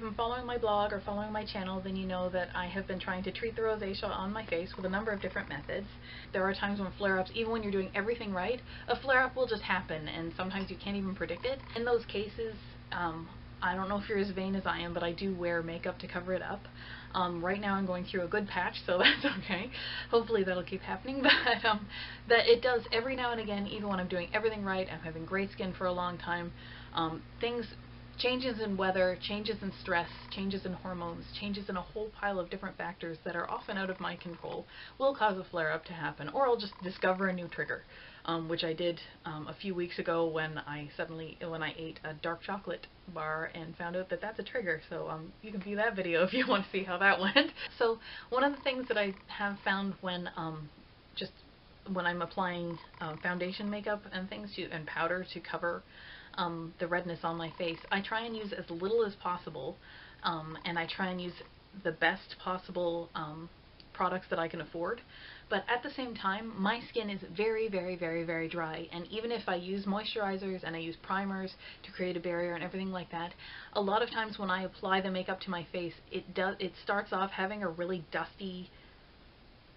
you've been following my blog or following my channel, then you know that I have been trying to treat the rosacea on my face with a number of different methods. There are times when flare-ups, even when you're doing everything right, a flare-up will just happen, and sometimes you can't even predict it. In those cases, I don't know if you're as vain as I am, but I do wear makeup to cover it up. Right now I'm going through a good patch, so that's okay. Hopefully that'll keep happening, but that it does every now and again, even when I'm doing everything right, I'm having great skin for a long time. Changes in weather, changes in stress, changes in hormones, changes in a whole pile of different factors that are often out of my control will cause a flare-up to happen, or I'll just discover a new trigger, which I did a few weeks ago when I ate a dark chocolate bar and found out that that's a trigger. So you can view that video if you want to see how that went. So one of the things that I have found when I'm applying foundation makeup and things and powder to cover the redness on my face, I try and use as little as possible, and I try and use the best possible products that I can afford. But at the same time, my skin is very, very, very, very dry, and even if I use moisturizers and I use primers to create a barrier and everything like that, a lot of times when I apply the makeup to my face, it starts off having a really dusty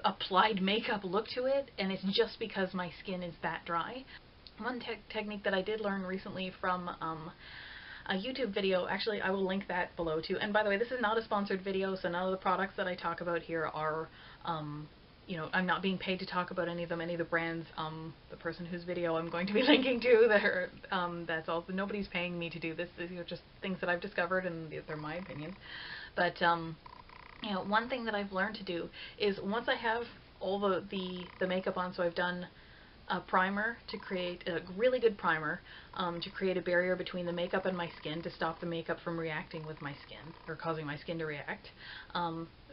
applied makeup look to it, and it's just because my skin is that dry. One technique that I did learn recently from a YouTube video, actually I will link that below too, and by the way, this is not a sponsored video, so none of the products that I talk about here are, you know, I'm not being paid to talk about any of them, any of the brands. The person whose video I'm going to be linking to, that's all, nobody's paying me to do this. These are just things that I've discovered and they're my opinions. But you know, one thing that I've learned to do is once I have all the makeup on, so I've done a primer to create a really good primer to create a barrier between the makeup and my skin to stop the makeup from reacting with my skin or causing my skin to react.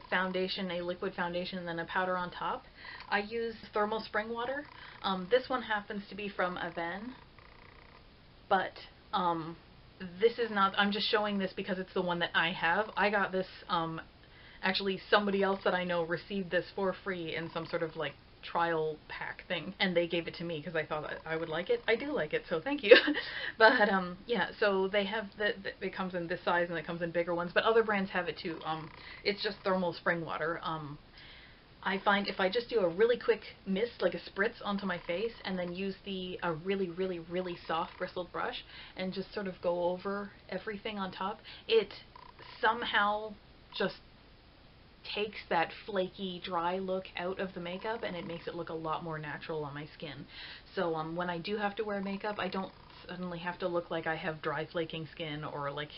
Foundation, a liquid foundation, and then a powder on top. I use thermal spring water. This one happens to be from Aven, but this is not, I'm just showing this because it's the one that I have. I got this, actually somebody else that I know received this for free in some sort of like trial pack thing, and they gave it to me because I thought I would like it. I do like it, so thank you. But yeah, so they have it comes in this size and it comes in bigger ones, but other brands have it too. It's just thermal spring water. I find if I just do a really quick mist, like a spritz, onto my face and then use a really, really, really soft bristled brush and just sort of go over everything on top, it somehow just takes that flaky, dry look out of the makeup, and it makes it look a lot more natural on my skin. So when I do have to wear makeup, I don't suddenly have to look like I have dry, flaking skin, or like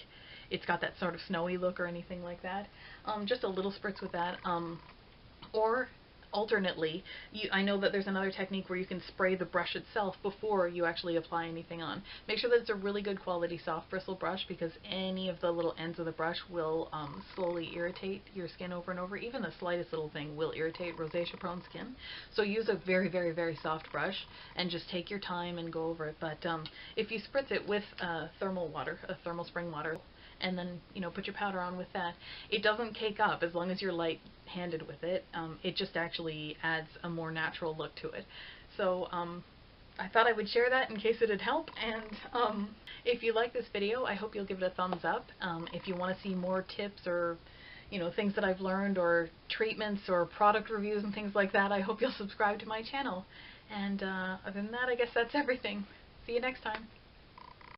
it's got that sort of snowy look or anything like that. Just a little spritz with that. Or alternately, I know that there's another technique where you can spray the brush itself before you actually apply anything on. Make sure that it's a really good quality soft bristle brush, because any of the little ends of the brush will slowly irritate your skin over and over. Even the slightest little thing will irritate rosacea-prone skin. So use a very, very, very soft brush and just take your time and go over it. But if you spritz it with thermal spring water, and then, you know, put your powder on with that, it doesn't cake up as long as you're light-handed with it. It just actually adds a more natural look to it. So I thought I would share that in case it'd help, and if you like this video, I hope you'll give it a thumbs up. If you want to see more tips or, you know, things that I've learned, or treatments or product reviews and things like that, I hope you'll subscribe to my channel. And other than that, I guess that's everything. See you next time.